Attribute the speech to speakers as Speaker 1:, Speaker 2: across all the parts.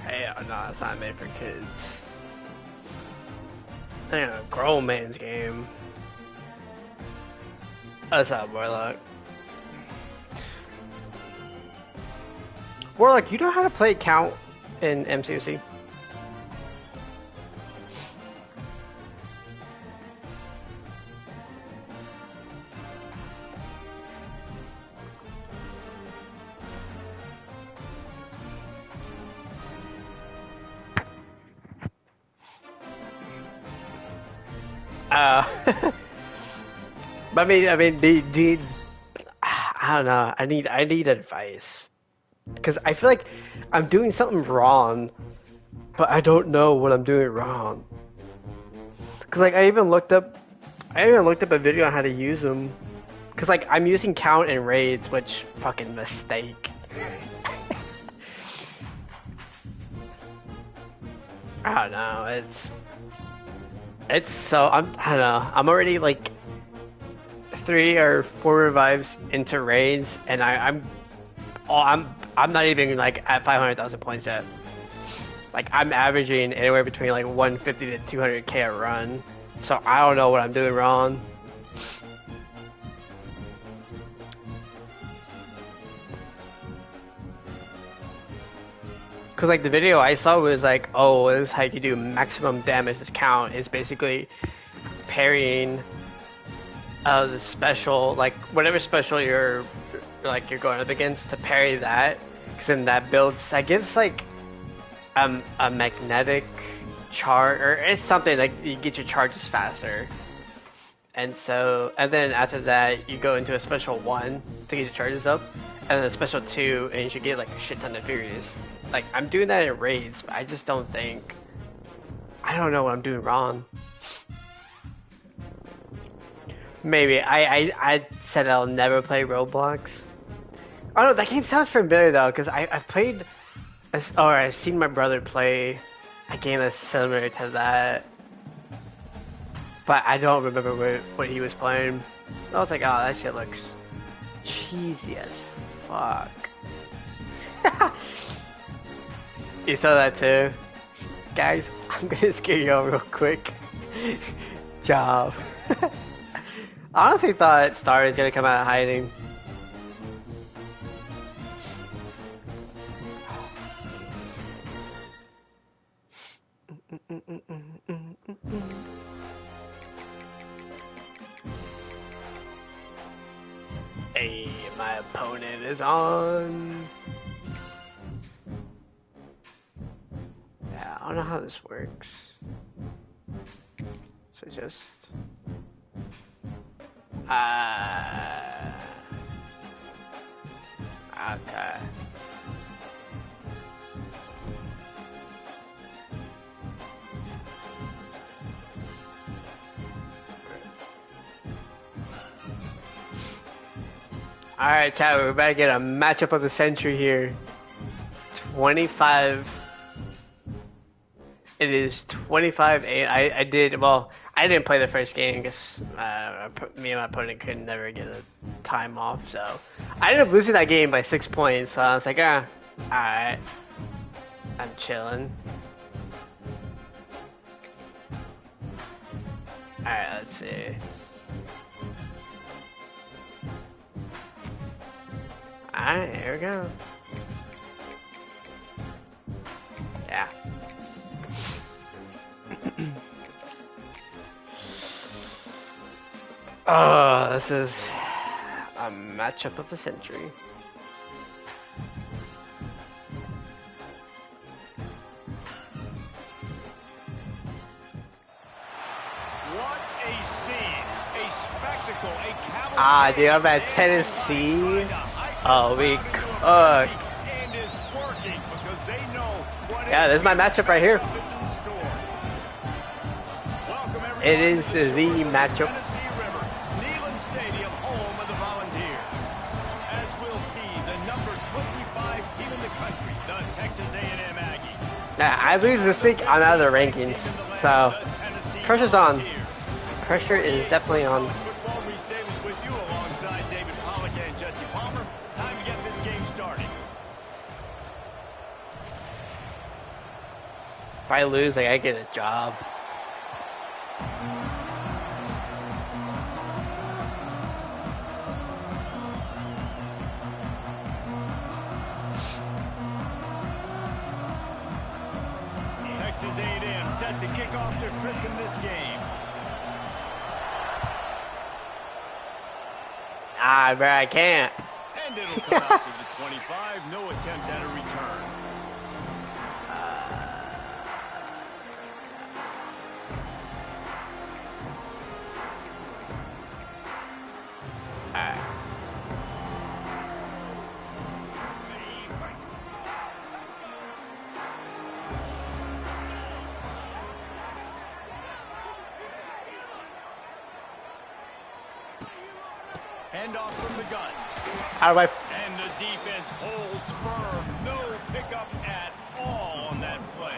Speaker 1: Hey, no, it's not made for kids. Damn, a grown man's game. That's not Warlock. Warlock, you know how to play count in MCC? But I mean, I don't know. I need advice because I feel like I'm doing something wrong, but I don't know what I'm doing wrong. Cause like I even looked up a video on how to use them. Cause like I'm using count and raids, which fucking mistake. I don't know. It's so I don't know. I'm already like 3 or 4 revives into raids, and I'm not even like at 500,000 points yet. Like I'm averaging anywhere between like 150 to 200k a run, so I don't know what I'm doing wrong. Cause like the video I saw was like, oh, this is how you do maximum damage. This count is basically parrying the special, like whatever special you're going up against to parry that. Cause then that gives like a magnetic charge, or it's something like you get your charges faster. And then after that you go into a special 1 to get your charges up, and then a special 2, and you should get like a shit ton of furies. Like, I'm doing that in raids, but I just don't think... I don't know what I'm doing wrong. Maybe. I said I'll never play Roblox. Oh no, that game sounds familiar though, because I've played... Or I've seen my brother play a game that's similar to that. But I don't remember what he was playing. I was like, oh, that shit looks cheesy as fuck. You saw that too? Guys, I'm gonna scare you all real quick. Job. I honestly thought Star was gonna come out of hiding. Hey, my opponent is on. I don't know how this works. So just... Okay. Alright, chat, we're about to get a matchup of the century here. It's 25... It is 25-8. I didn't play the first game because me and my opponent could never get a time off, so I ended up losing that game by 6 points. So I was like, alright, I'm chilling. Alright, let's see. Alright, here we go. Yeah. Oh, this is a matchup of the century.
Speaker 2: What a scene, a spectacle, a cavalry.
Speaker 1: Ah, dude, I'm at Tennessee. Oh, we cooked. Yeah, this is my matchup right here. It is the matchup. Nah, I lose this week, I'm out of the rankings. So, pressure's on. Pressure is definitely on. If I lose, like, I get a job.
Speaker 2: Texas A&M set to kick off to christen this game.
Speaker 1: Ah, bro, I can't.
Speaker 2: And it'll come out to the 25. No attempt at a return. Handoff from the gun.
Speaker 1: How do I?
Speaker 2: And the defense holds firm. No pickup at all on that play.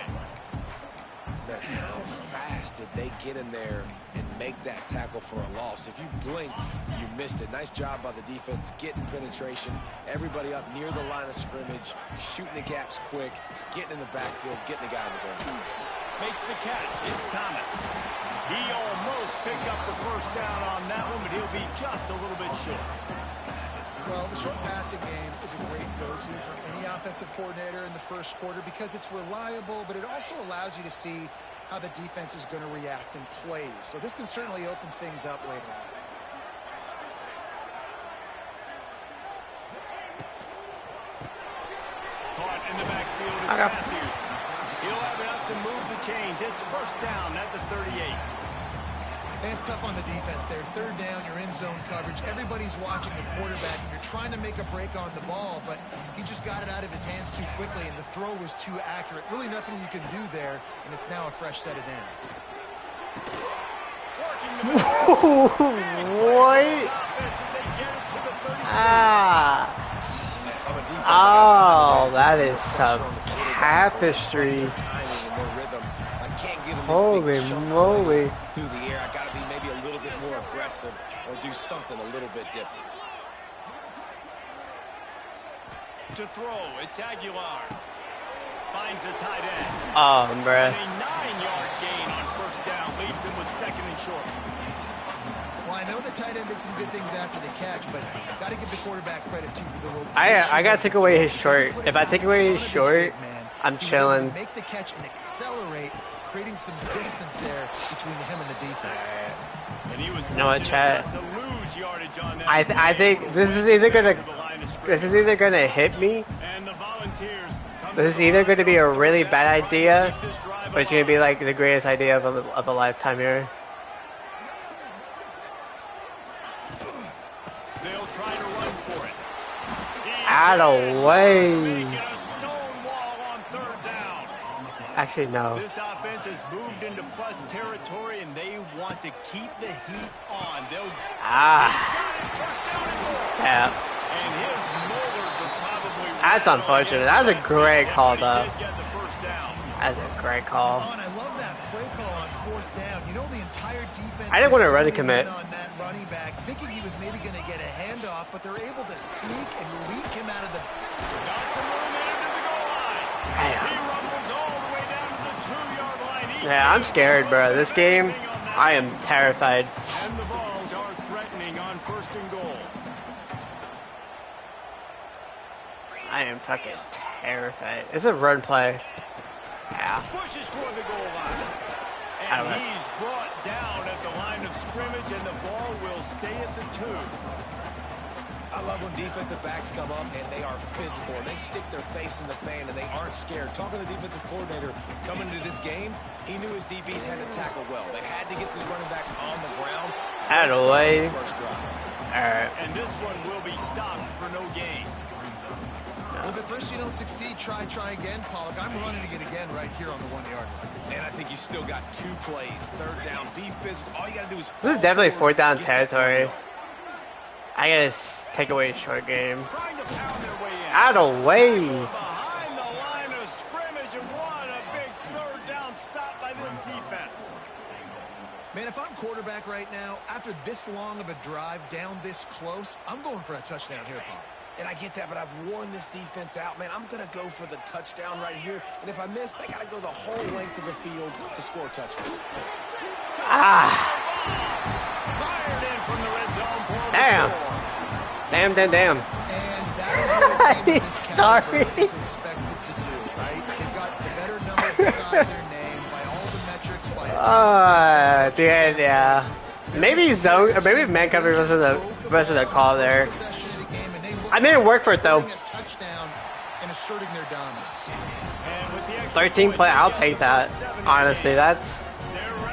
Speaker 3: But how fast did they get in there and make that tackle for a loss? If you blinked, you missed it. Nice job by the defense getting penetration. Everybody up near the line of scrimmage, shooting the gaps quick, getting in the backfield, getting the guy in the goal.
Speaker 2: Makes the catch. It's Thomas. He almost picked up the first down on that one, but he'll be just a little bit short.
Speaker 4: Well, the short passing game is a great go-to for any offensive coordinator in the first quarter because it's reliable, but it also allows you to see how the defense is going to react and play. So this can certainly open things up later on.
Speaker 2: Caught in the backfield, it's Matthews. He'll have enough to move the chains. It's first down at the 38.
Speaker 4: And it's tough on the defense there. Third down, you're in zone coverage. Everybody's watching the quarterback, and you're trying to make a break on the ball, but he just got it out of his hands too quickly, and the throw was too accurate. Really nothing you can do there, and it's now a fresh set of downs.
Speaker 1: What? Ah. Oh, that is some tapestry. Holy moly.
Speaker 3: Through the air, I got to be maybe a little bit more aggressive or do something a little bit different.
Speaker 2: To throw, it's Aguilar. Finds a tight end.
Speaker 1: Oh, bruh.
Speaker 2: And a 9-yard gain on first down leaves him with second and short.
Speaker 4: Well, I know the tight end did some good things after the catch, but got to give the quarterback credit too for the location.
Speaker 1: I got to take away his short. If I take away his short, I'm chilling.
Speaker 4: Make the catch and accelerate, creating some distance there between him and the defense.
Speaker 2: And he was
Speaker 1: you know what, chat?
Speaker 2: to lose yardage on that
Speaker 1: I think this is either gonna hit me.
Speaker 2: And the Volunteers
Speaker 1: This is either gonna be a really bad idea, or it's gonna be like the greatest idea of a lifetime here.
Speaker 2: They'll try to run for it.
Speaker 1: Out of way.
Speaker 2: Making a stone wall on third down.
Speaker 1: Actually, no.
Speaker 2: This offense has moved into plus territory, and they want to keep the heat on. They'll
Speaker 1: Yeah.
Speaker 2: and his molars are probably
Speaker 1: That's unfortunate. That was a great call, though.
Speaker 2: Did get the first down.
Speaker 1: That's a great call.
Speaker 4: I love that play call on fourth down. You know, the entire defense.
Speaker 1: I didn't want to run a commit.
Speaker 4: On that running back, thinking he was maybe going to get a handoff, but they're able to sneak and leak him out of the.
Speaker 2: Got some room into the goal line. He rumbles all the way down to the 2-yard line.
Speaker 1: Yeah, I'm scared, bro. This game, I am terrified.
Speaker 2: And the balls are threatening on first and goal.
Speaker 1: I am fucking terrified. It's a run play. Yeah.
Speaker 2: Pushes for the goal line.
Speaker 1: I don't
Speaker 2: And
Speaker 1: know.
Speaker 2: he's brought down at the line of scrimmage, and the ball will stay at the 2.
Speaker 3: I love when defensive backs come up and they are physical and they stick their face in the fan and they aren't scared. Talking to the defensive coordinator coming into this game, he knew his DBs had to tackle well. They had to get these running backs on the ground.
Speaker 1: Out of the way.
Speaker 3: First drive.
Speaker 1: Alright.
Speaker 2: And this one will be stopped for no gain.
Speaker 4: Well, if at first you don't succeed, try again, Pollock. I'm running it again right here on the 1-yard line.
Speaker 3: And I think you still got 2 plays. Third down, be physical. All you got to do is.
Speaker 1: This is definitely
Speaker 3: forward,
Speaker 1: fourth down
Speaker 3: get that
Speaker 1: territory.
Speaker 3: ball.
Speaker 1: I gotta take away a short game.
Speaker 2: Trying to pound their way in.
Speaker 1: Out of way.
Speaker 2: Behind the line of scrimmage, and what a big third down stop by this defense.
Speaker 4: Man, if I'm quarterback right now, after this long of a drive down this close, I'm going for a touchdown here, Paul.
Speaker 3: And I get that, but I've worn this defense out, man. I'm going to go for the touchdown right here. And if I miss, they got to go the whole length of the field to score a touchdown.
Speaker 2: Fired in from the red zone for the
Speaker 1: Damn.
Speaker 2: score.
Speaker 1: Damn.
Speaker 4: And that is what a team of this caliber
Speaker 1: Sorry.
Speaker 4: is expected to do, right? They've got the better number beside their name by all the metrics, by
Speaker 1: Dude, yeah. Maybe zone, or maybe man coverage was the call there. I made it work for it though.
Speaker 4: Touchdown and asserting their dominance.
Speaker 2: And with the extra
Speaker 1: 13 play, I'll take that. Honestly, that's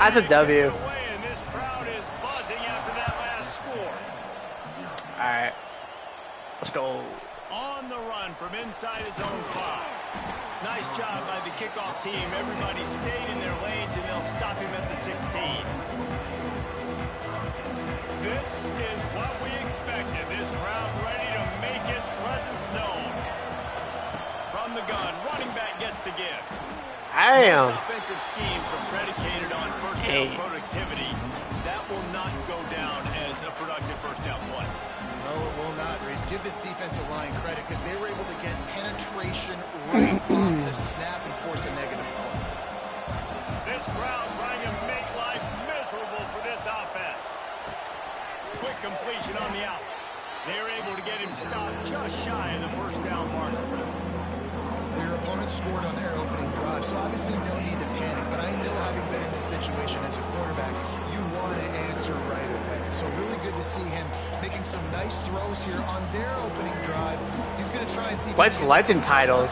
Speaker 1: a W.
Speaker 2: And this crowd is buzzing after that last score.
Speaker 1: Alright. Let's go.
Speaker 2: On the run from inside his own 5. Nice job by the kickoff team. Everybody stayed in their lanes, and they'll stop him at the 16. This is what we expected. This crowd ready to make its presence known. From the gun, running back gets to give.
Speaker 1: Damn.
Speaker 2: Most offensive schemes are predicated on first down productivity. That will not go down as a productive first down play.
Speaker 4: No, it will not, Reese. Give this defensive line credit because they were able to get penetration right off the snap and force a negative play.
Speaker 2: This crowd trying to make life miserable for this offense. Quick completion on the out. They're able to get him stopped just shy of the first down marker.
Speaker 4: Your opponent scored on their opening drive, so obviously no need to panic. But I know, having been in this situation as a quarterback, you want to answer right away. So really good to see him making some nice throws here on their opening drive. He's going to try and see.
Speaker 1: What's legend titles?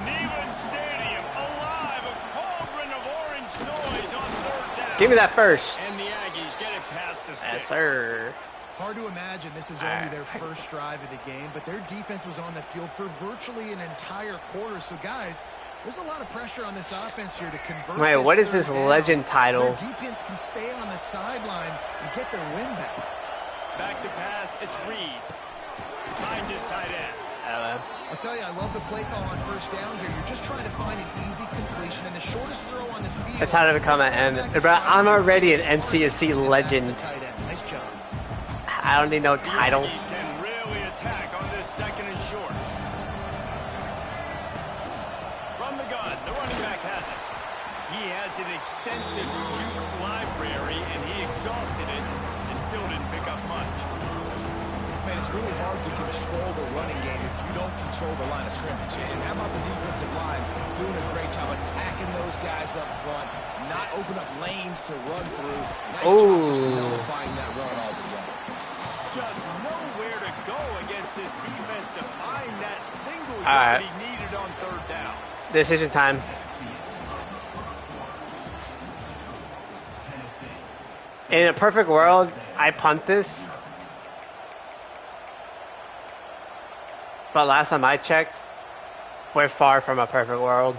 Speaker 2: Neyland Stadium alive, a cauldron of orange noise on third down.
Speaker 1: Give me that first.
Speaker 2: And the Aggies get it past the sticks.
Speaker 1: Yes, sir.
Speaker 4: Hard to imagine this is only their first drive of the game, but their defense was on the field for virtually an entire quarter. So, guys, there's a lot of pressure on this offense here to convert.
Speaker 1: Wait,
Speaker 4: this
Speaker 1: what is this
Speaker 4: third down
Speaker 1: legend title?
Speaker 4: so their defense can stay on the sideline and get their win back.
Speaker 2: Back to pass, it's Reed. Finds his tight end.
Speaker 4: I'll tell you, I love the play call on first down here. You're just trying to find an easy completion and the shortest throw on the field.
Speaker 1: That's how to become an M. Bro, I'm already an MCSC legend.
Speaker 4: Nice job.
Speaker 1: I don't need no title.
Speaker 2: Aggies can really attack on this second and short. From the gun, the running back has it. He has an extensive juke library, and he exhausted it and still didn't pick up much.
Speaker 3: Man, it's really hard to control the running game if you don't control the line of scrimmage. And how about the defensive line doing a great job attacking those guys up front, not open up lanes to run through. Nice job just nullifying that run altogether.
Speaker 2: Just nowhere to go against this defense to find that single yard he needed on third down.
Speaker 1: Decision time. In a perfect world, I punt this. But last time I checked, we're far from a perfect world.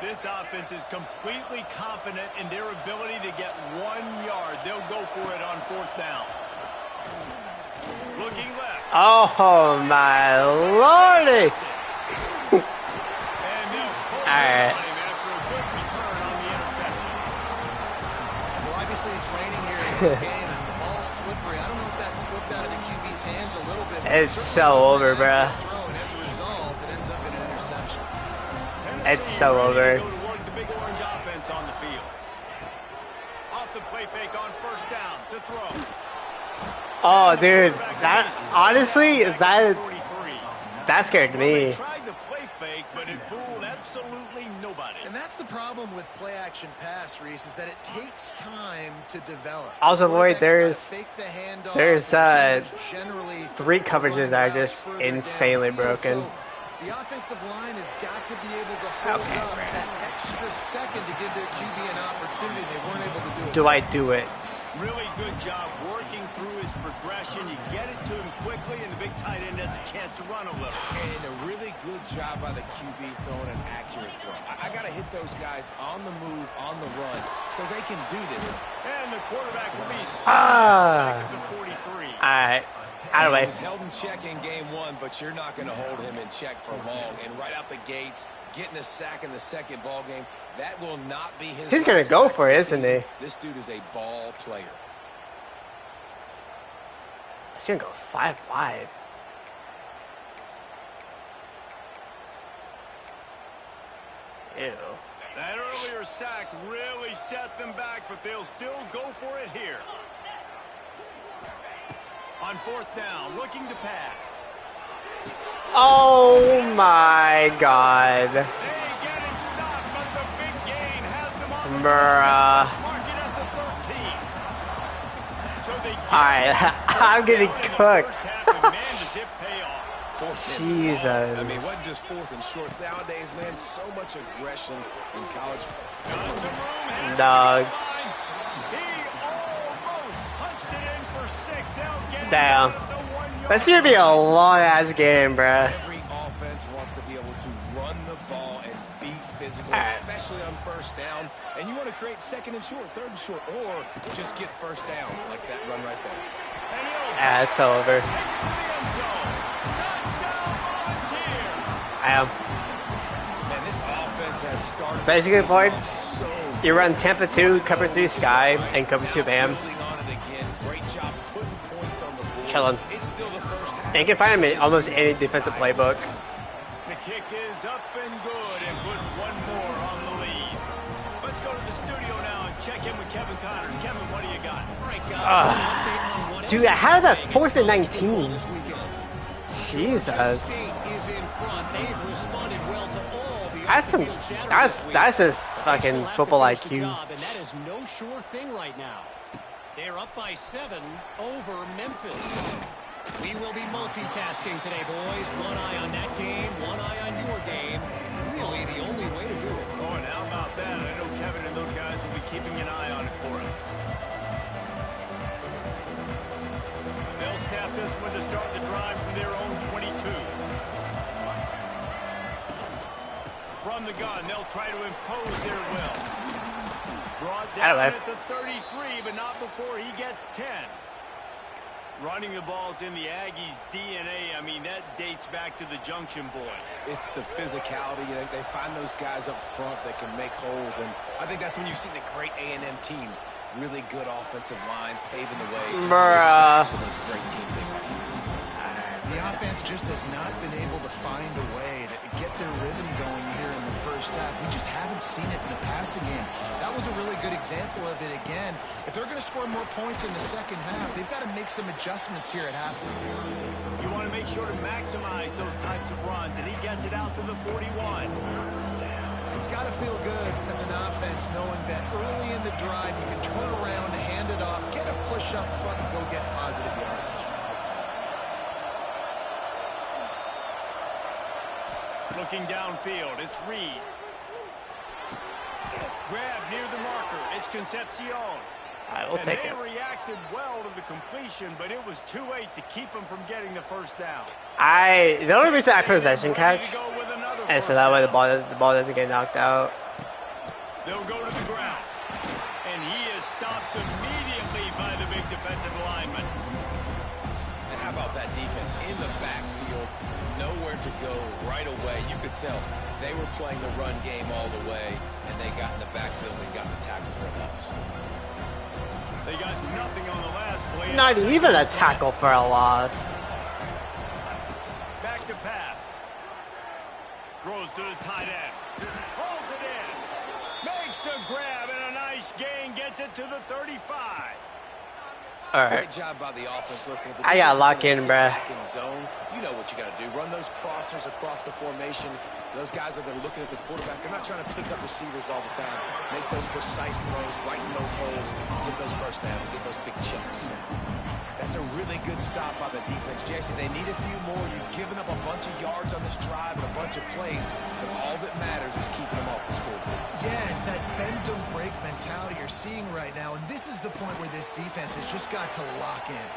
Speaker 2: This offense is completely confident in their ability to get 1 yard. They'll go for it on fourth down. Looking left.
Speaker 1: Oh my lordy!
Speaker 2: And they'll pull
Speaker 1: Alright.
Speaker 2: on him after a good return on the interception.
Speaker 4: Well, obviously it's raining here in this game, and the ball's slippery. I don't know if that slipped out of the QB's hands a little bit. But
Speaker 1: It's
Speaker 4: certainly
Speaker 1: so
Speaker 4: wasn't
Speaker 1: over,
Speaker 4: an
Speaker 1: bruh.
Speaker 4: accurate throw, and as a result, it ends up in an interception.
Speaker 1: It's
Speaker 2: Tennessee
Speaker 1: so
Speaker 2: ready
Speaker 1: over.
Speaker 2: to go to work the big orange offense on the field. Off the play fake on first down to throw.
Speaker 1: Oh, dude, that honestly, that
Speaker 2: 43.
Speaker 1: scared
Speaker 2: Well, they
Speaker 1: me.
Speaker 2: tried the play fake, but it fooled absolutely nobody.
Speaker 4: And that's the problem with play action pass, Reese, is that it takes time to develop.
Speaker 1: Also, Lloyd,
Speaker 4: Quarterbacks gotta fake the handoff,
Speaker 1: there's,
Speaker 4: and receivers generally
Speaker 1: 3 coverages that are just
Speaker 4: further
Speaker 1: insanely
Speaker 4: downfield.
Speaker 1: broken.
Speaker 4: So the offensive line has got to be able to hold
Speaker 1: Okay,
Speaker 4: up
Speaker 1: Brandon.
Speaker 4: that extra second to give their QB an opportunity. They weren't able to do it.
Speaker 1: Do I do it?
Speaker 2: Really good job working through his progression. You get it to him quickly, and the big tight end has a chance to run a little.
Speaker 3: And a really good job by the QB throwing an accurate throw. I got to hit those guys on the move, on the run, so they can do this.
Speaker 2: And the quarterback will be
Speaker 1: Ah.
Speaker 2: back at the 43.
Speaker 1: Alright. Out of the
Speaker 3: He
Speaker 1: way.
Speaker 3: was held in check in game 1, but you're not going to hold him in check for long. And right out the gates, getting a sack in the second ball game, that will not be his.
Speaker 1: He's gonna go for it, isn't he?
Speaker 3: This dude is a ball player.
Speaker 1: He's gonna go 5-5. Ew.
Speaker 2: That earlier sack really set them back, but they'll still go for it here. On 4th down, looking to pass.
Speaker 1: Oh my god.
Speaker 2: They get him stopped, but the big gain has them on the
Speaker 1: Bruh.
Speaker 2: market at the 13. So they get
Speaker 1: Alright, I'm getting
Speaker 2: down in the
Speaker 1: cooked.
Speaker 2: first half, and man, does it pay off.
Speaker 3: 4th and
Speaker 1: Jesus.
Speaker 3: long. I mean, it wasn't just 4th and short. Nowadays, man, so much aggression in college.
Speaker 2: Got some room, had to
Speaker 1: Dog.
Speaker 2: get the line. He almost punched it in for 6. They'll get it
Speaker 1: Damn.
Speaker 2: down at the 1 yard
Speaker 1: That's gonna be a long ass game, bruh.
Speaker 3: Every offense wants to be able to run the ball and be physical,
Speaker 1: Alright.
Speaker 3: especially on 1st down. And you want to create 2nd and short, 3rd and short, or just get 1st downs like that run right there.
Speaker 2: And he'll
Speaker 1: Ah, it's over.
Speaker 2: take it to the end zone. Touchdown, Volunteer.
Speaker 1: I am.
Speaker 3: Man, this offense has started.
Speaker 1: Basically,
Speaker 3: the season
Speaker 1: Boyd,
Speaker 3: off so
Speaker 1: You run Tampa 2, cover 3 Sky, and cover 2 Bam.
Speaker 3: building on it again. Great job putting points on the board.
Speaker 1: Chillin'.
Speaker 3: It's still the first half.
Speaker 1: And you can find him in almost any defensive playbook.
Speaker 2: The kick is up and good and put one more on the lead. Let's go to the studio now and check in with Kevin Connors. Kevin, what do you got?
Speaker 1: Dude, how did that 4th and 19? Jesus. That's just fucking football IQ.
Speaker 5: And that is no sure thing right now. They're up by 7 over Memphis. We will be multitasking today, boys. One eye on that game, one eye on your game. Really the only way to do it.
Speaker 2: Oh, and how about that? I know Kevin and those guys will be keeping an eye on it for us. They'll snap this one to start the drive from their own 22. From the gun, they'll try to impose their will. Brought down at the 33, but not before he gets 10. Running the ball's in the Aggies' DNA. I mean, that dates back to the Junction Boys.
Speaker 3: It's the physicality. They find those guys up front that can make holes, and I think that's when you see the great A&M teams. Really good offensive line, paving the way.
Speaker 1: Bruh.
Speaker 3: To those great teams they've had.
Speaker 4: The offense just has not been able to find a way to get their rhythm going here in the first half. We just haven't seen it in the passing game. That was a really good example of it again. If they're going to score more points in the second half, they've got to make some adjustments here at halftime.
Speaker 2: You want to make sure to maximize those types of runs, and he gets it out to the 41.
Speaker 4: It's got to feel good as an offense knowing that early in the drive you can turn around, hand it off, get a push up front, and go get positive yardage.
Speaker 2: Looking downfield, it's Reed. Grab near the marker, it's Concepcion.
Speaker 1: I will take it.
Speaker 2: And they reacted well to the completion, but it was too late to keep them from getting the first down.
Speaker 1: The only reason I possession catch,
Speaker 2: Ready to go with another
Speaker 1: and so
Speaker 2: first
Speaker 1: that way the
Speaker 2: down.
Speaker 1: ball doesn't get knocked out.
Speaker 2: They'll go to the ground. And he is stopped immediately by the big defensive lineman.
Speaker 3: And how about that defense in the backfield? Nowhere to go right away. You could tell they were playing the run game all the way, and they got in the backfield and got the tackle for a loss.
Speaker 2: They got nothing on the last play.
Speaker 1: Not even a tackle for a loss.
Speaker 2: Back to pass. Throws to the tight end. Pulls it in. Makes the grab and a nice gain. Gets it to the 35.
Speaker 1: Alright.
Speaker 3: Great job by the offense. Listen,
Speaker 1: I gotta lock in, bruh.
Speaker 3: Back in zone. You know what you got to do. Run those crossers across the formation. Those guys that are looking at the quarterback, they're not trying to pick up receivers all the time. Make those precise throws, right in those holes, get those first downs, get those big chunks. That's a really good stop by the defense. Jason, they need a few more. You've given up a bunch of yards on this drive and a bunch of plays, but all that matters is keeping them off the scoreboard.
Speaker 4: Yeah, it's that bend don't break mentality you're seeing right now, and this is the point where this defense has just got to lock in.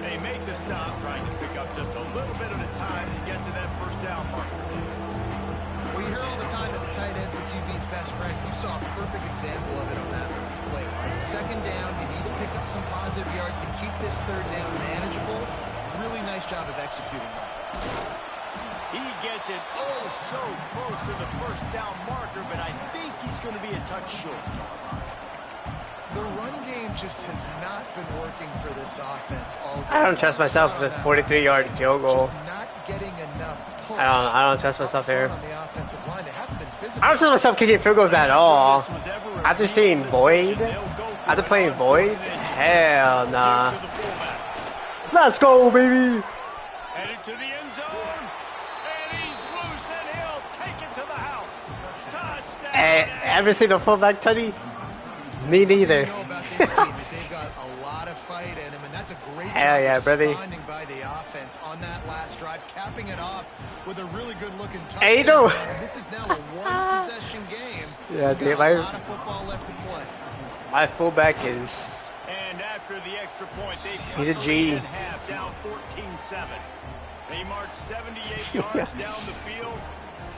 Speaker 2: They make the stop, trying to pick up just a little bit at a time to get to that first down mark.
Speaker 4: Well, you hear all the time that the tight end's the QB's best friend. You saw a perfect example of it on that last play. Right? Second down, you need to pick up some positive yards to keep this third down manageable. really nice job of executing that.
Speaker 2: He gets it oh so close to the first down marker, but I think he's going to be a touch short.
Speaker 4: The run game just has not been working for this offense all game.
Speaker 1: I don't trust myself with a 43-yard field goal.
Speaker 4: Just not getting enough push.
Speaker 1: I don't trust myself here.
Speaker 4: On the offensive line. They haven't been physical.
Speaker 1: I don't trust myself kicking field goals at all. After seeing Boyd, after playing Boyd, hell nah. Let's go, baby.
Speaker 2: Headed to the end zone, and he's loose, and he'll take it to the house. Touchdown.
Speaker 1: Hey, ever seen a fullback tutty? Me neither.
Speaker 4: What you know about this team is they've got a lot of fight in them, and that's a great
Speaker 1: Hell
Speaker 4: job
Speaker 1: yeah, brother.
Speaker 4: responding by the offense on that last drive, capping it off with a really good-looking touchdown.
Speaker 1: Hey, no.
Speaker 4: And this is now a one-possession game.
Speaker 1: Yeah,
Speaker 4: We've
Speaker 1: dude,
Speaker 4: got a lot of football left to play.
Speaker 1: My fullback is.
Speaker 2: And after the extra point, they've cut
Speaker 1: He's a
Speaker 2: the
Speaker 1: G.
Speaker 2: lead in half, down 14-7. They marched 78 yards down the field,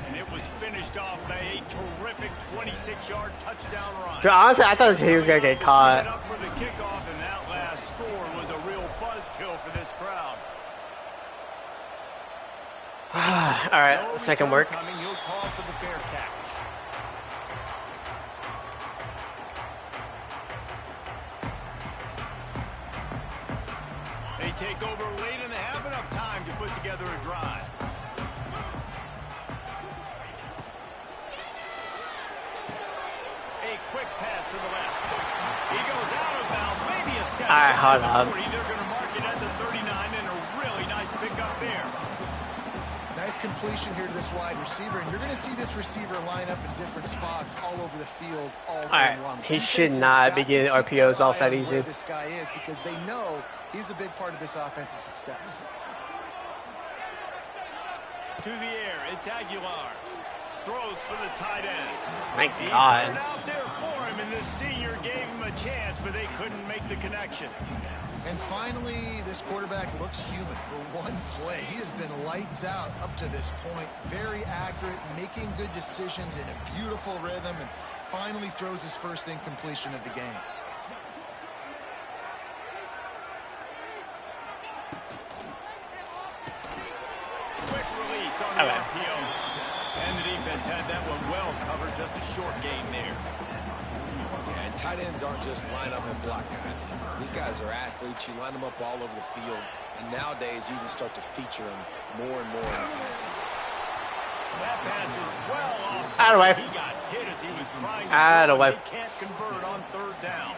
Speaker 2: and it was finished off by a terrific 26-yard touchdown run.
Speaker 1: Dude, honestly, I thought he was gonna get caught.
Speaker 2: Up for the kickoff, and that last score was a real buzzkill for this crowd.
Speaker 1: All right,
Speaker 2: No
Speaker 1: second
Speaker 2: return
Speaker 1: work.
Speaker 2: coming. He'll call for the fair catch. They take over late and they have enough time to put together a drive. A quick pass to the left. He goes out of bounds, maybe a step
Speaker 1: All right,
Speaker 2: shy
Speaker 1: hold
Speaker 2: of
Speaker 1: on.
Speaker 2: the 40. They're going to mark it at the 39, and a really nice pickup there.
Speaker 4: Nice completion here to this wide receiver, and you're going to see this receiver line up in different spots all over the field all game long.
Speaker 1: He
Speaker 4: Defense
Speaker 1: should
Speaker 4: has
Speaker 1: not
Speaker 4: got
Speaker 1: be
Speaker 4: to
Speaker 1: getting
Speaker 4: keep
Speaker 1: RPOs
Speaker 4: their
Speaker 1: off
Speaker 4: eye
Speaker 1: that
Speaker 4: on
Speaker 1: easy.
Speaker 4: where this guy is because they know he's a big part of this offense's success.
Speaker 2: To the air, it's Aguilar. Throws for the tight end.
Speaker 1: Thank
Speaker 2: He
Speaker 1: God.
Speaker 2: put it out there for him, and the senior gave him a chance, but they couldn't make the connection.
Speaker 4: And finally, this quarterback looks human for one play. He has been lights out up to this point. Very accurate, making good decisions in a beautiful rhythm, and finally throws his first incompletion of the game.
Speaker 2: Quick release on the RPO. And the defense had that one well covered, just a short gain there.
Speaker 3: Yeah, and tight ends aren't just line up and block guys. These guys are athletes. You line them up all over the field. And nowadays, you can start to feature them more and more in the passing game.
Speaker 2: That pass is well off.
Speaker 1: Out of the way.
Speaker 2: He got hit as he was trying to
Speaker 1: Out of the
Speaker 2: throw,
Speaker 1: way.
Speaker 2: and he can't convert on third down.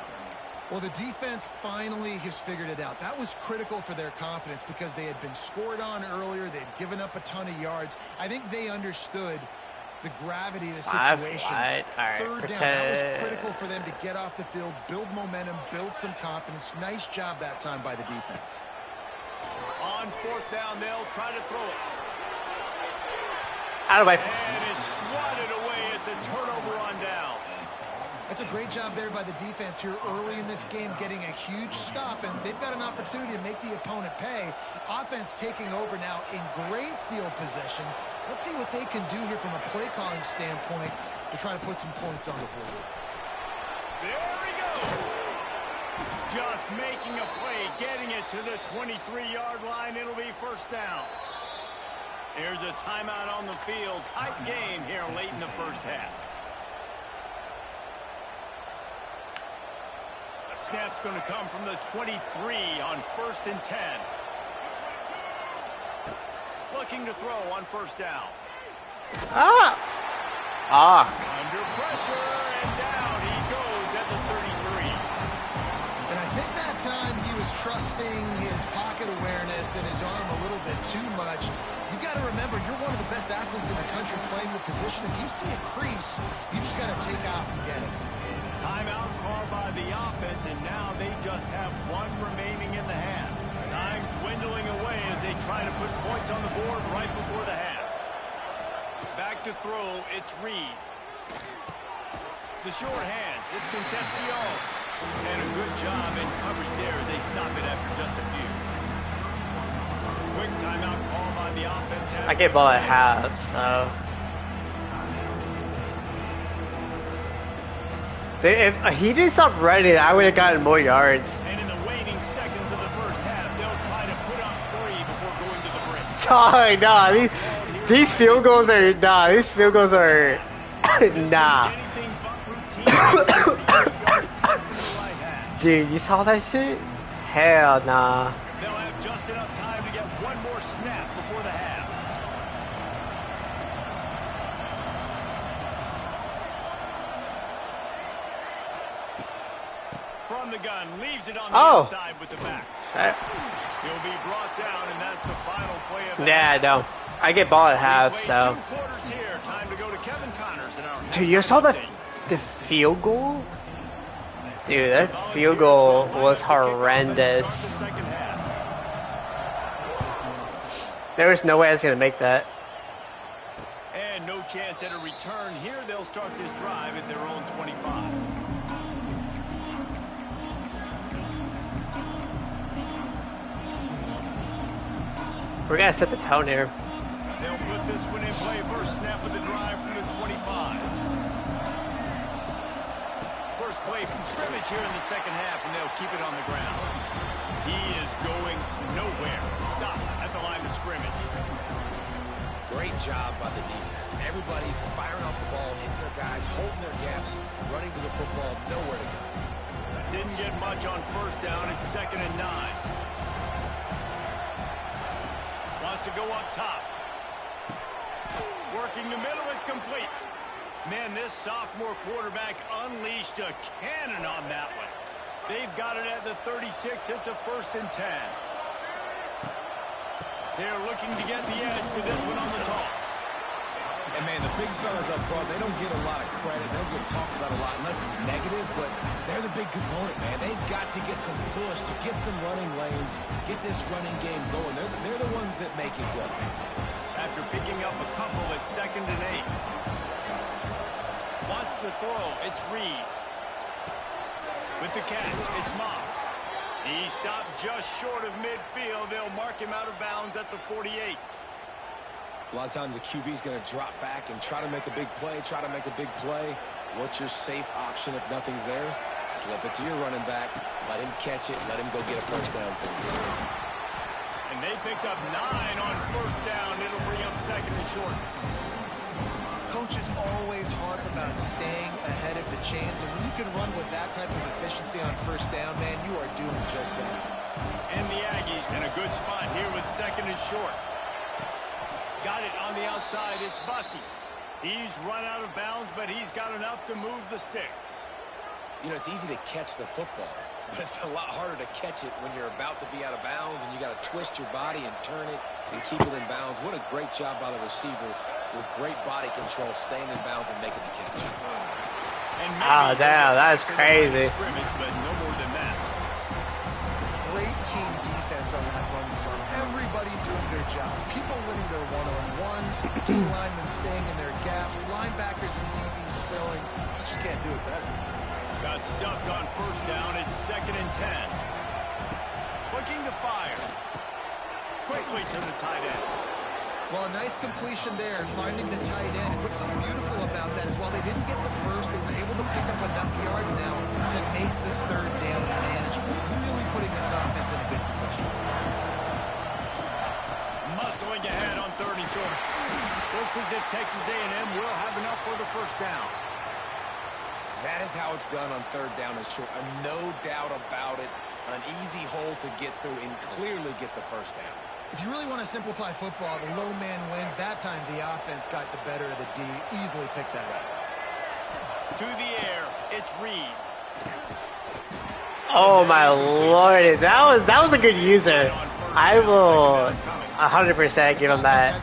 Speaker 4: Well, the defense finally has figured it out. That was critical for their confidence because they had been scored on earlier. They'd given up a ton of yards. I think they understood the gravity of the situation.
Speaker 1: All right,
Speaker 4: Third down, that was critical for them to get off the field, build momentum, build some confidence. Nice job that time by the defense.
Speaker 2: On fourth down, they'll try to throw it.
Speaker 1: Out of the way.
Speaker 2: And it's swatted away. It's a turnover on downs.
Speaker 4: That's a great job there by the defense here early in this game, getting a huge stop, and they've got an opportunity to make the opponent pay. Offense taking over now in great field position. Let's see what they can do here from a play calling standpoint to try to put some points on the board.
Speaker 2: There he goes. Just making a play, getting it to the 23-yard line. It'll be first down. There's a timeout on the field. Tight game here late in the first half. Snap's going to come from the 23 on 1st and 10. Looking to throw on first down. Under pressure, and down he goes at the 33.
Speaker 4: And I think that time he was trusting his pocket awareness and his arm a little bit too much. You've got to remember, you're one of the best athletes in the country playing the position. If you see a crease, you just got to take off and get it.
Speaker 2: Timeout called by the offense, and now they just have one remaining in the half. Time dwindling away as they try to put points on the board right before the half. Back to throw, it's Reed. The short hands, it's Concepcion. And a good job in coverage there as they stop it after just a few. Quick timeout call by the offense.
Speaker 1: I get ball at half, so. If he didn't stop running, I would have gotten more yards.
Speaker 2: And in the waning seconds of the first half, they'll try to put up 3
Speaker 1: Sorry, nah. These field goals are nah. These field goals are nah.
Speaker 2: Anything but routine. Yard attempt from the right hash.
Speaker 1: Dude, you saw that shit? Hell nah.
Speaker 2: They'll have just enough time to get one more snap before the half. From the gun, leaves it on the inside with the back. He'll be brought down, and that's the final play of the half.
Speaker 1: No. I get ball at half, so.
Speaker 2: 2 quarters here. Time to go to Kevin Connors in our
Speaker 1: Dude, you saw the
Speaker 2: update.
Speaker 1: field goal? Dude, that field goal was horrendous.
Speaker 2: Second half.
Speaker 1: There was no way I was gonna make that.
Speaker 2: And no chance at a return here. They'll start this drive at their own 25.
Speaker 1: We're gonna set the tone here.
Speaker 2: They'll put this one in play. First snap of the drive from the 25. First play from scrimmage here in the second half, and they'll keep it on the ground. He is going nowhere. Stop at the line of scrimmage.
Speaker 3: Great job by the defense. Everybody firing off the ball, hitting their guys, holding their gaps, running to the football, nowhere to go.
Speaker 2: Didn't get much on first down. It's 2nd and 9. Wants to go up top. Working the middle, it's complete. Man, this sophomore quarterback unleashed a cannon on that one. They've got it at the 36. It's a 1st and 10. They're looking to get the edge with this one on the toss.
Speaker 3: And, man, the big fellas up front, they don't get a lot of credit. They don't get talked about a lot unless it's negative, but they're the big component, man. They've got to get some push, to get some running lanes, get this running game going. They're the ones that make it go.
Speaker 2: After picking up a couple at 2nd and 8. Wants to throw. It's Reed. With the catch, it's Moss. He stopped just short of midfield. They'll mark him out of bounds at the 48.
Speaker 3: A lot of times the QB's going to drop back and try to make a big play, What's your safe option if nothing's there? Slip it to your running back. Let him catch it. Let him go get a first down for you.
Speaker 2: And they picked up 9 on first down. It'll bring up 2nd and short.
Speaker 4: Coaches always harp about staying ahead of the chains, and when you can run with that type of efficiency on first down, man, you are doing just that.
Speaker 2: And the Aggies in a good spot here with 2nd and short. Got it on the outside. It's Bussey. He's run out of bounds, but he's got enough to move the sticks.
Speaker 3: You know, it's easy to catch the football, but it's a lot harder to catch it when you're about to be out of bounds and you got to twist your body and turn it and keep it in bounds. What a great job by the receiver with great body control, staying in bounds and making the catch.
Speaker 1: Oh, damn, that's crazy.
Speaker 2: Scrimmage, but no more than that.
Speaker 4: Great team defense on that run front. Everybody doing their job. People winning their one-on-ones, team linemen staying in their gaps, linebackers and DBs filling. You just can't do it better.
Speaker 2: Got stuffed on first down. It's 2nd and 10. Looking to fire. Quickly to the tight end.
Speaker 4: Well, a nice completion there, finding the tight end. And what's so beautiful about that is while they didn't get the first, they were able to pick up enough yards now to make the 3rd down manageable. Really putting this offense in a good position.
Speaker 2: Muscling ahead on 3rd and short. Looks as if Texas A&M will have enough for the first down.
Speaker 3: That is how it's done on 3rd down and short. No doubt about it. An easy hole to get through and clearly get the first down.
Speaker 4: If you really want to simplify football, the low man wins. That time the offense got the better of the D. Easily picked that up.
Speaker 2: To the air, it's Reed.
Speaker 1: Oh my lord, that was a good user. I will 100% give him that.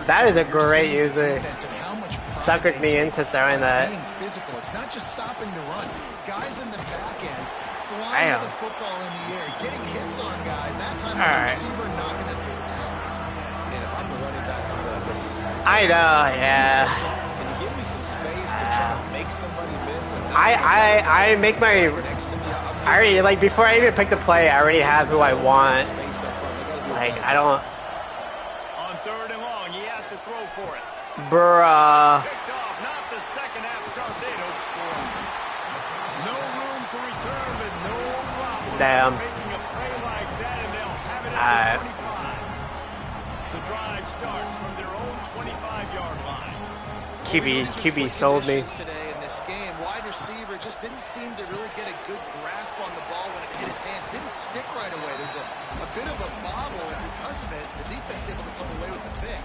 Speaker 1: That is a great user. Suckered me into throwing that.
Speaker 4: Physical. It's not just stopping the run. Guys in the back end flying the football in the air, getting hits on guys. That time the receiver knocking it loose.
Speaker 3: And if I'm the running back, I'm going to listen.
Speaker 1: I know, yeah.
Speaker 3: Can you give me some space to try to make somebody miss? And
Speaker 1: I make my. I already, like, before I even pick the play, I already have who I want. Like, I don't.
Speaker 2: On 3rd and long, he has to throw for it.
Speaker 1: Bruh.
Speaker 2: Picked off, not the second half start they'd hoped for. No room to return, but no problem.
Speaker 1: Damn.
Speaker 2: Making a play like that, and they'll have it at at the 25. The drive starts from their own 25-yard line.
Speaker 1: QB sold me.
Speaker 4: Today in this game, wide receiver just didn't seem to really get a good grasp on the ball when it hit his hands. Didn't stick right away. There's a bit of a bobble, and because of it, the defense able to come away with the pick.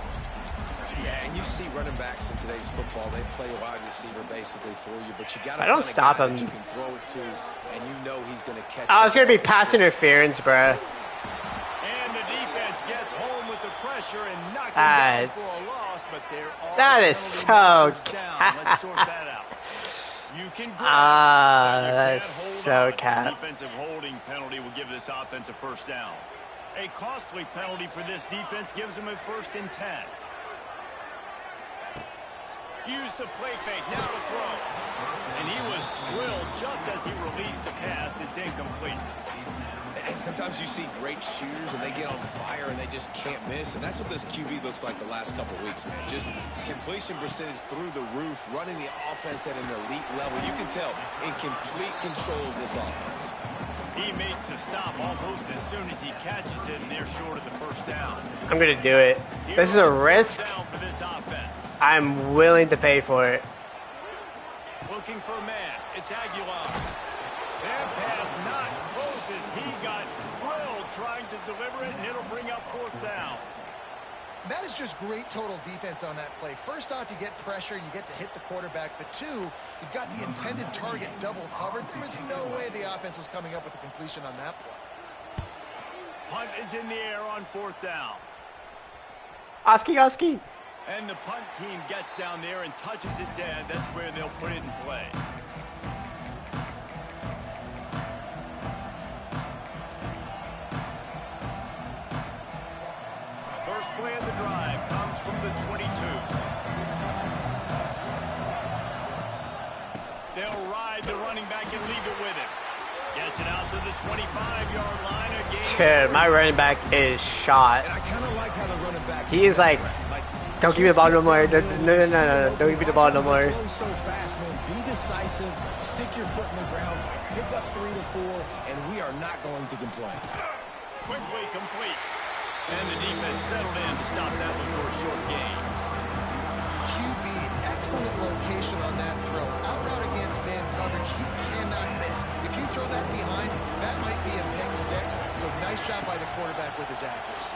Speaker 3: Yeah, and you see running backs in today's football, they play a wide receiver basically for you, but you got to
Speaker 1: don't stop him.
Speaker 3: you can throw it to, and you know he's going to catch it.
Speaker 1: Oh, it's gonna be pass interference, bruh.
Speaker 2: And the defense gets home with the pressure and knocks him down for a loss, but there are
Speaker 1: That is
Speaker 2: penalty
Speaker 1: so
Speaker 2: markers down. Let's sort that out. You can grab,
Speaker 1: Ah,
Speaker 2: but you
Speaker 1: that's
Speaker 2: can't hold
Speaker 1: so
Speaker 2: on.
Speaker 1: cap.
Speaker 2: Defensive holding penalty will give this offense a first down. A costly penalty for this defense gives them a 1st and 10. Use the play fake, now to throw. And he was drilled just as he released the pass. It's incomplete.
Speaker 3: And sometimes you see great shooters and they get on fire and they just can't miss. And that's what this QB looks like the last couple weeks, man. Just completion percentage through the roof, running the offense at an elite level. You can tell in complete control of this offense.
Speaker 2: He makes the stop almost as soon as he catches it, and they're short of the 1st down.
Speaker 1: I'm gonna do it. This is a risk.
Speaker 2: Down for this offense.
Speaker 1: I'm willing to pay for it.
Speaker 2: Looking for a man. It's Aguilar. That pass not close as he got drilled trying to deliver it, and it'll bring up 4th down.
Speaker 4: That is just great total defense on that play. First off, you get pressure, you get to hit the quarterback. But two, you've got the intended target double covered. There was no way the offense was coming up with a completion on that play.
Speaker 2: Punt is in the air on 4th down.
Speaker 1: Oski.
Speaker 2: And the punt team gets down there and touches it dead. That's where they'll put it in play. First play of the drive comes from the 22. They'll ride the running back and leave it with him. Gets it out to the 25-yard line again.
Speaker 1: Dude, my running back is shot.
Speaker 3: And I kind of like how the running back...
Speaker 1: He is like, don't give me the ball no more. No. Don't give me the ball no more.
Speaker 3: So fast, man. Be decisive. Stick your foot in the ground. Pick up 3 to 4, and we are not going to complain.
Speaker 2: Quickly complete. And the defense settled in to stop that one for a short gain.
Speaker 4: QB, excellent location on that throw. Out route against man coverage, you cannot miss. If you throw that behind, that might be a pick 6. So nice job by the quarterback with his accuracy.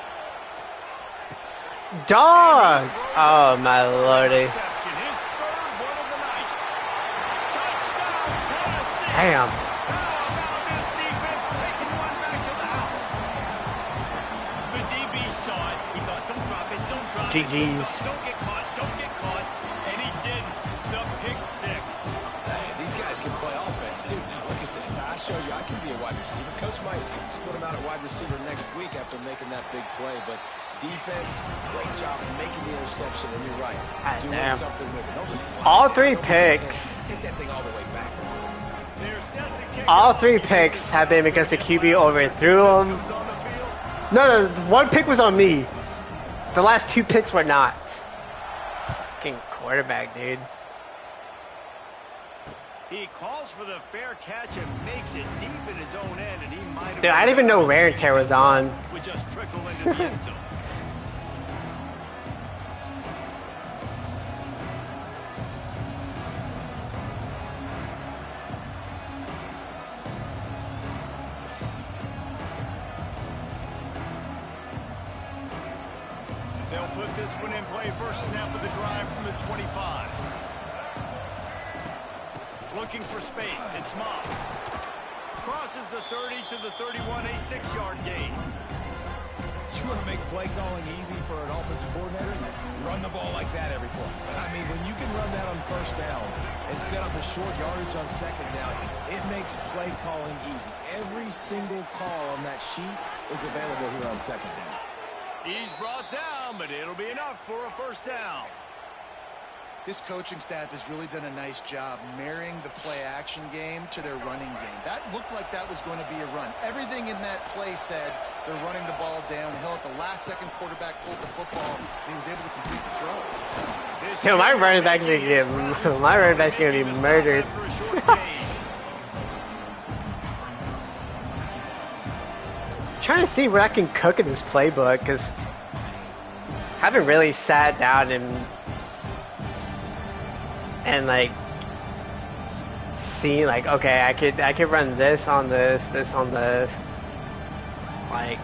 Speaker 1: Dog! Oh, my lordy.
Speaker 2: His 3rd one of the night. Touchdown, Tennessee.
Speaker 1: Damn.
Speaker 2: Now this defense taking one back to the house. The DB saw it. He thought, don't drop it, don't drop it.
Speaker 1: GG's.
Speaker 2: Don't get caught, don't get caught. And he did the pick 6.
Speaker 3: Hey, these guys can play offense, too. Now, look at this. I show you I can be a wide receiver. Coach might split him out at wide receiver next week after making that big play, but defense, great job of making the interception, and you're right. Doing something with it. Don't just slide
Speaker 1: All
Speaker 3: it.
Speaker 1: 3
Speaker 3: Don't
Speaker 1: picks.
Speaker 3: Take that thing all the way back.
Speaker 2: They're set to kick
Speaker 1: All
Speaker 2: it
Speaker 1: 3
Speaker 2: off.
Speaker 1: picks have been because the QB overthrew him.
Speaker 2: Comes on the field.
Speaker 1: No, 1 pick was on me. The last 2 picks were not. Fucking quarterback, dude.
Speaker 2: He calls for the fair catch and makes it deep in his own end, and he might have...
Speaker 1: Dude, I didn't even know wear and tear was on.
Speaker 2: Would just trickle into the end zone. They'll put this one in play. First snap of the drive from the 25. Looking for space. It's Moss. Crosses the 30 to the 31, a 6-yard gain.
Speaker 3: You want to make play calling easy for an offensive coordinator? Run the ball like that every play. I mean, when you can run that on 1st down and set up a short yardage on 2nd down, it makes play calling easy. Every single call on that sheet is available here on 2nd down.
Speaker 2: He's brought down, but it'll be enough for a 1st down.
Speaker 4: This coaching staff has really done a nice job marrying the play-action game to their running game. That looked like that was going to be a run. Everything in that play said they're running the ball downhill. At the last second, quarterback pulled the football, and he was able to complete the throw.
Speaker 1: Yo, my running back's gonna get, my running back's gonna be murdered. trying to see what I can cook in this playbook because I haven't really sat down and like seen like, okay, I could run this on this on this. Like,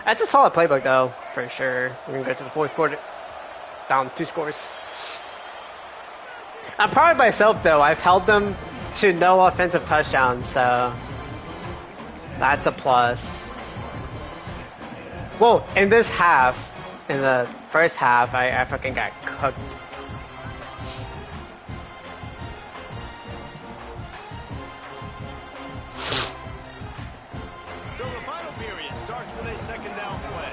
Speaker 1: that's a solid playbook though, for sure. We're gonna go to the fourth quarter, down 2 scores. I'm proud of myself though. I've held them to no offensive touchdowns, so that's a plus. Well, in this half, in the first half, I fucking got cooked.
Speaker 2: So the final period starts with a second down play.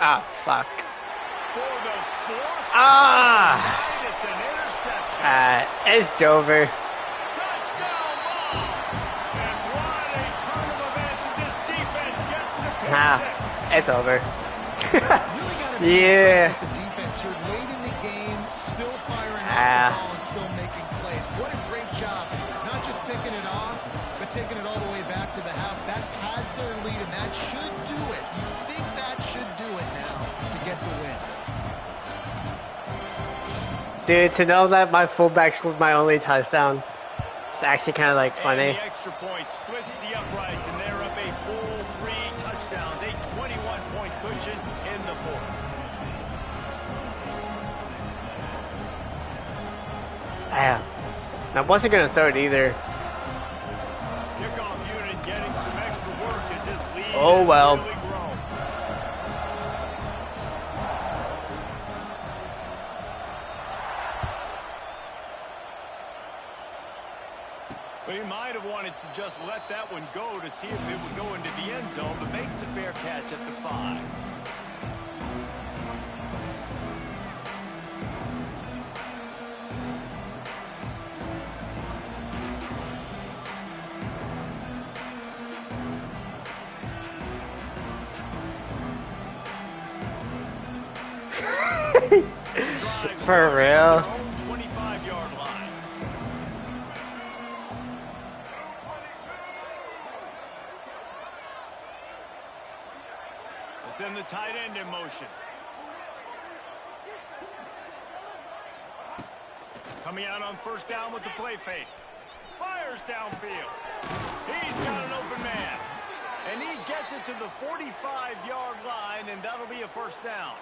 Speaker 1: Ah, fuck.
Speaker 2: For the fourth
Speaker 1: Ah!
Speaker 2: it's an interception.
Speaker 1: It's Jover.
Speaker 2: Touchdown ball. And what a turn of events as this defense gets to pick
Speaker 1: Nah,
Speaker 2: six.
Speaker 1: it's over.
Speaker 4: Really gotta be
Speaker 1: Yeah.
Speaker 4: impressed with the defense here late in the game, still firing off
Speaker 1: Ah.
Speaker 4: the ball and still making plays. What a great job. Not just picking it off, but taking it all the way back to the house. That pads their lead, and that should do it. You think that should do it now to get the win.
Speaker 1: Dude, to know that my fullback scored my only touchdown, it's actually kind of like funny.
Speaker 2: And the extra point splits the uprights, and they're up a full 3 touchdowns, a 21-point cushion in the fourth.
Speaker 1: Yeah. I wasn't gonna throw it either.
Speaker 2: Kickoff unit getting some extra work as this lead
Speaker 1: Oh,
Speaker 2: has
Speaker 1: well.
Speaker 2: really grown. But he might have wanted to just let that one go to see if it would go into the end zone, but makes the fair catch at the 5.
Speaker 1: For real?
Speaker 2: 25-yard line. Let's send the tight end in motion. Coming out on first down with the play fake. Fires downfield. He's got an open man. And he gets it to the 45-yard line, and that'll be a first down.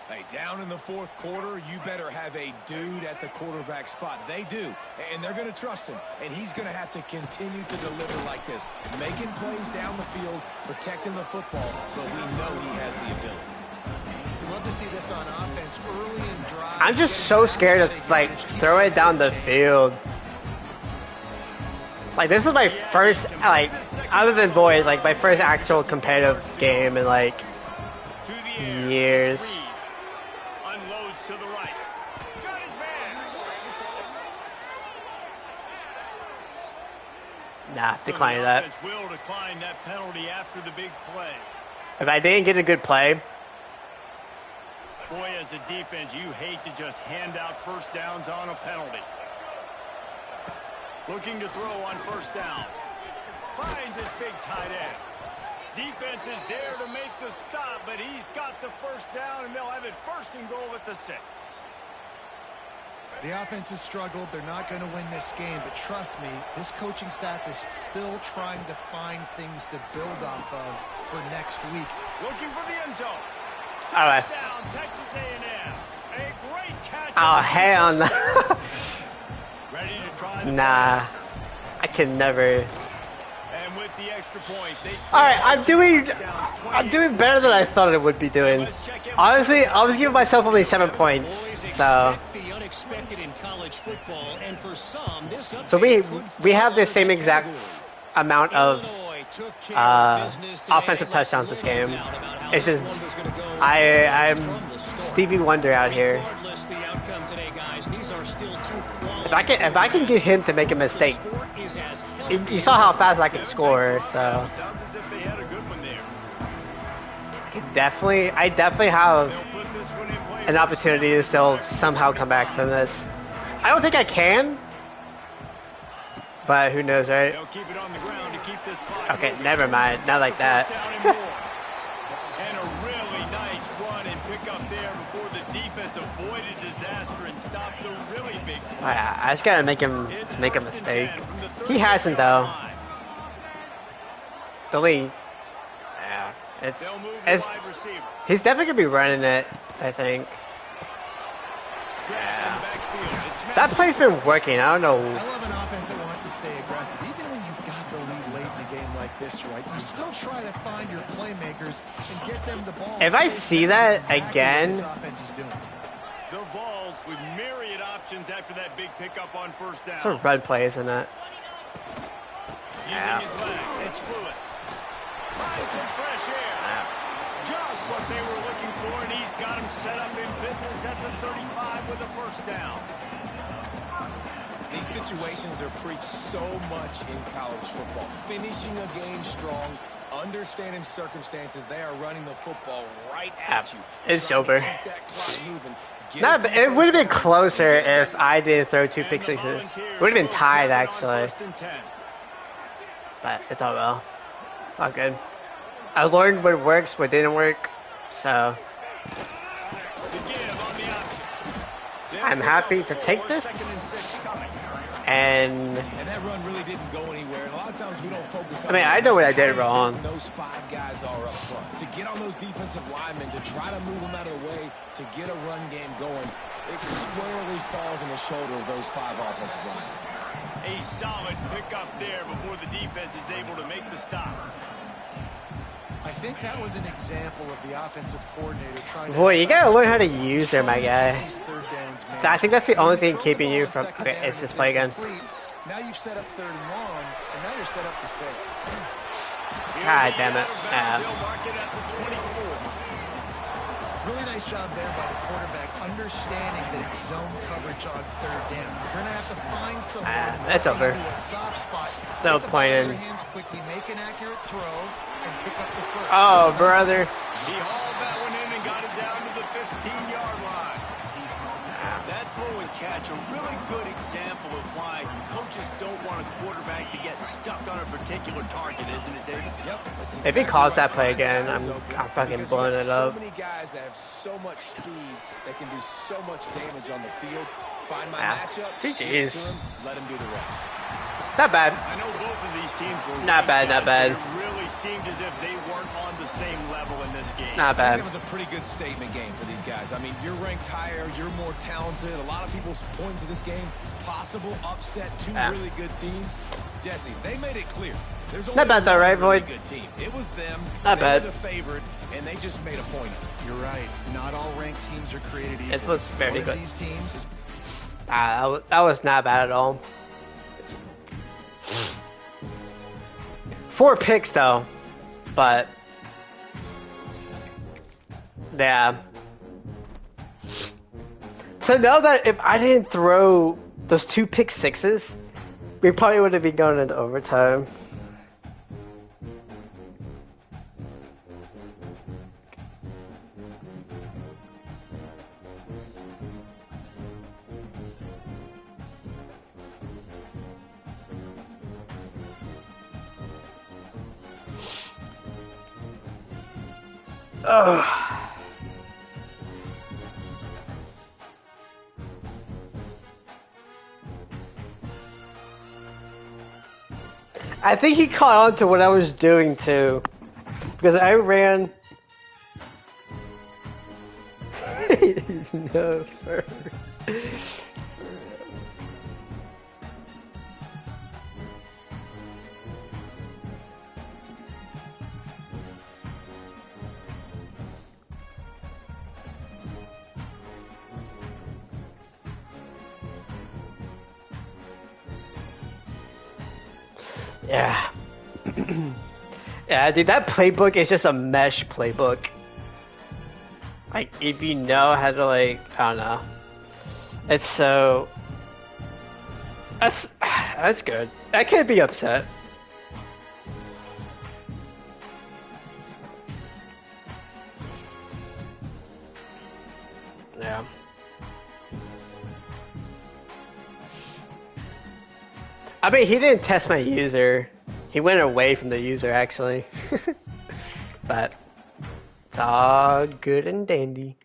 Speaker 3: Hey, down in the fourth quarter, you better have a dude at the quarterback spot. They do, and they're going to trust him. And he's going to have to continue to deliver like this, making plays down the field, protecting the football, but we know he has the ability.
Speaker 4: We love to see this on offense early in drives.
Speaker 1: I'm just so scared to like throw it down the field. Like, this is my first, like, other than boys, like my first actual competitive game in like
Speaker 2: To the air.
Speaker 1: years.
Speaker 2: Reed unloads to the right. Got his man.
Speaker 1: Nah,
Speaker 2: So
Speaker 1: decline
Speaker 2: the
Speaker 1: that.
Speaker 2: offense will decline that penalty after the big play.
Speaker 1: If I didn't get a good play,
Speaker 2: Boy, as a defense, you hate to just hand out first downs on a penalty. Looking to throw on first down. Finds his big tight end. Defense is there to make the stop, but he's got the first down, and they'll have it first and goal at the 6.
Speaker 4: The offense has struggled. They're not going to win this game, but trust me, this coaching staff is still trying to find things to build off of for next week.
Speaker 2: Looking for the end zone.
Speaker 1: all right.
Speaker 2: Touchdown, Texas A&M. A great catch.
Speaker 1: Oh, hell no.
Speaker 2: Ready to try the
Speaker 1: Nah, I can never.
Speaker 2: And with the extra point, they
Speaker 1: All right, I'm doing better than I thought I would be doing. Honestly, I was giving myself only 7 points, so.
Speaker 5: The unexpected in college football, and for some, this
Speaker 1: So we have the same exact amount of offensive touchdowns this game. It's just I'm Stevie Wonder out here. If I can get him to make a mistake, you saw how fast I could score. So
Speaker 2: Sounds as if they had a good one there.
Speaker 1: I definitely have
Speaker 2: They'll put this one in play
Speaker 1: an
Speaker 2: for
Speaker 1: opportunity to still somehow come back from this. I don't think I can, but who knows, right?
Speaker 2: They'll keep it on the ground to keep this clock
Speaker 1: Okay,
Speaker 2: moving.
Speaker 1: never mind. Not like that.
Speaker 2: First down and more. And a really nice run and pick up there before the defense avoided disaster and stopped the really big play.
Speaker 1: I just gotta make him
Speaker 2: It's
Speaker 1: make a
Speaker 2: first and
Speaker 1: mistake.
Speaker 2: 10 from the
Speaker 1: He hasn't
Speaker 2: 30-yard
Speaker 1: though.
Speaker 2: line.
Speaker 1: The lead. Yeah,
Speaker 2: They'll move the
Speaker 1: it's
Speaker 2: wide receiver.
Speaker 1: he's definitely gonna be running it. I think
Speaker 2: Yeah. In the backfield. It's
Speaker 1: that play's been working. I don't know.
Speaker 4: I love an offense that wants to stay aggressive. Even when you've got the lead late in a game like this, right, you still try to find your playmakers and get them the ball.
Speaker 1: If I see that again,
Speaker 4: this offense is doing.
Speaker 2: the Vols with myriad options after that big pickup on first down.
Speaker 1: it's a run play, isn't it?
Speaker 2: Using his legs, it's Lewis. Finds some fresh air. Just what they were looking for, and he's got him set up in business at the 35 with a first down.
Speaker 3: These situations are preached so much in college football. Finishing a game strong, understanding circumstances. They are running the football right at you.
Speaker 1: It's
Speaker 3: Trying to
Speaker 1: over.
Speaker 3: keep that clock moving. Get
Speaker 1: Not,
Speaker 3: a few
Speaker 1: it would have been
Speaker 3: first downs.
Speaker 1: closer if I didn't throw two
Speaker 2: And
Speaker 1: pick
Speaker 2: the
Speaker 1: sixes.
Speaker 2: Volunteers
Speaker 1: Would have been
Speaker 2: will
Speaker 1: tied
Speaker 2: snap it on
Speaker 1: actually,
Speaker 2: first and 10.
Speaker 1: but it's all well. All good. I learned what works, what didn't work, so
Speaker 2: The give on the option. They'll
Speaker 1: I'm
Speaker 2: pick
Speaker 1: happy
Speaker 2: up
Speaker 1: to
Speaker 2: 4,
Speaker 1: take this.
Speaker 2: 2nd and 6 coming.
Speaker 1: And
Speaker 3: And that run really didn't go anywhere. And a lot of times we don't focus on
Speaker 1: I mean, I know what I did
Speaker 3: how
Speaker 1: wrong.
Speaker 3: big those 5 guys are up front. To get on those defensive linemen, to try to move them out of the way, to get a run game going, it squarely falls on the shoulder of those 5 offensive linemen.
Speaker 2: A solid pickup there before the defense is able to make the stop.
Speaker 4: I think that was an example of the offensive coordinator trying to.
Speaker 1: boy, you gotta learn how to use her, my guy.
Speaker 4: These third downs, man.
Speaker 1: I think that's the only thing
Speaker 4: You throw the
Speaker 1: keeping
Speaker 4: ball
Speaker 1: you
Speaker 4: on
Speaker 1: from.
Speaker 4: second
Speaker 1: Okay,
Speaker 4: down
Speaker 1: it's
Speaker 4: and
Speaker 1: just play again.
Speaker 4: incomplete. Now you've set up 3rd and long, and now you're set up to fail.
Speaker 1: God damn it.
Speaker 2: They'll mark it at the 24.
Speaker 4: Really nice job there by the quarterback, understanding that it's zone coverage on 3rd down. You're going to have to find someone
Speaker 1: that's over.
Speaker 4: into a soft spot.
Speaker 1: No
Speaker 4: Get the ball
Speaker 1: point
Speaker 4: in
Speaker 1: in-
Speaker 4: your hands quickly, make an accurate throw, and pick up the first.
Speaker 1: Oh, brother.
Speaker 2: He hauled that one in and got it down to the 15-yard line. That throw and catch, a really good example of why coaches don't want a quarterback to get stuck on a particular target, isn't it, David?
Speaker 3: Yep. that's
Speaker 1: If he
Speaker 3: exactly
Speaker 1: calls
Speaker 3: right.
Speaker 1: that play
Speaker 3: Find the
Speaker 1: again,
Speaker 3: guys
Speaker 1: I'm
Speaker 3: open,
Speaker 1: fucking
Speaker 3: because you
Speaker 1: blowing
Speaker 3: got
Speaker 1: it up.
Speaker 3: So many guys that have so much speed that can do so much damage on the field. Find my matchup,
Speaker 1: GGs.
Speaker 3: give it to him, let him do the rest.
Speaker 1: Not bad.
Speaker 2: I know both of these teams were
Speaker 1: Not bad, not bad.
Speaker 2: It really seemed as if they weren't on the same level in this game.
Speaker 1: Not
Speaker 3: I think
Speaker 1: bad.
Speaker 3: it was a pretty good statement game for these guys. I mean, you're ranked higher, you're more talented. A lot of people point to this game, possible upset, 2
Speaker 1: Yeah.
Speaker 3: really good teams. Jesse, they made it clear. There's only
Speaker 1: Not bad though,
Speaker 3: one
Speaker 1: right,
Speaker 3: really
Speaker 1: Void?
Speaker 3: good team. It was them.
Speaker 1: Not
Speaker 3: they
Speaker 1: bad.
Speaker 3: were the favorite, and they just made a point of it.
Speaker 4: You're right. Not all ranked teams are created equal.
Speaker 1: It was very
Speaker 4: One of
Speaker 1: good.
Speaker 4: these teams is
Speaker 1: That was not bad at all. 4 picks though, but yeah. So know that if I didn't throw those 2 pick sixes, we probably would have been going into overtime. Ugh. I think he caught on to what I was doing too, because I ran. No, sir. Yeah. Yeah, dude, that playbook is just a mesh playbook. Like, if you know how to, like, I don't know. It's so... That's good. I can't be upset. Yeah. I mean, he didn't test my user. He went away from the user, actually. But it's all good and dandy.